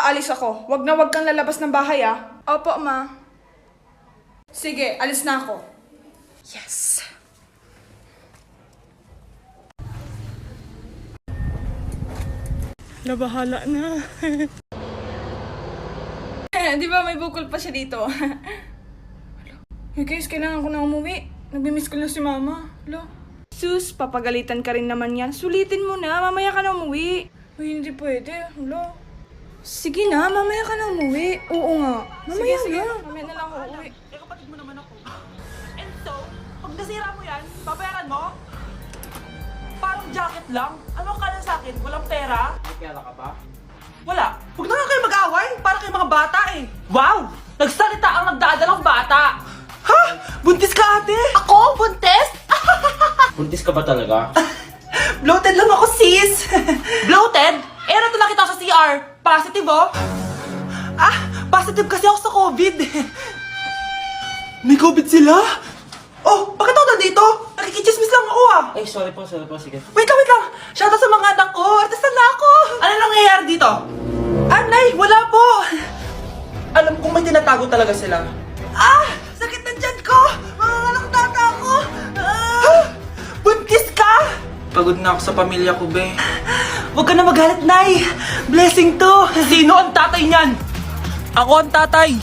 aalis ako. Wag na wag kang lalabas ng bahay, ah. Opo, ma. Sige, alis na ako. Yes! Nabahala na. Di ba may bukol pa siya dito? Hey guys, kailangan ko na umuwi. Nag-miss ko na si mama. Hello? Sus, papagalitan ka rin naman yan. Sulitin mo na, mamaya ka na umuwi. Uy, hindi pwede. Hello? Sige na, mamaya ka na umuwi. Oo nga. Mamaya sige, na. Mamaya na lang ako uuwi. Eh, kapatid mo naman ako. And so, pag nasira mo yan, babayaran mo? Parang jacket lang. Ano ka na sa akin? Walang pera? May pera ka ba? Wala. Huwag na nga kayo mag-away. Para kayo mga bata eh. Wow! Nagsalita ang nagdadalang bata. Ha? Buntis ka ate? Ako? Buntis? Buntis ka ba talaga? Bloated lang ako sis. Bloated? Eh, nato lang kita sa CR. Positive oh. Positive kasi ako sa COVID. May COVID sila? Oh, bakit ako nandito? Nakikichismis lang ako ah. Ay, sorry po, sige. Wait lang. Shoutout sa mga anak ko. Artista na ako. Ano nangyayari dito? Nay, wala po. Alam kong may tinatago talaga sila. Sakit na dyan ko. Manganganak tata ako. Buntis ka? Pagod na ako sa pamilya ko, be. Huwag ka na magalit, Nay. Blessing to. Sino ang tatay niyan? Ako ang tatay.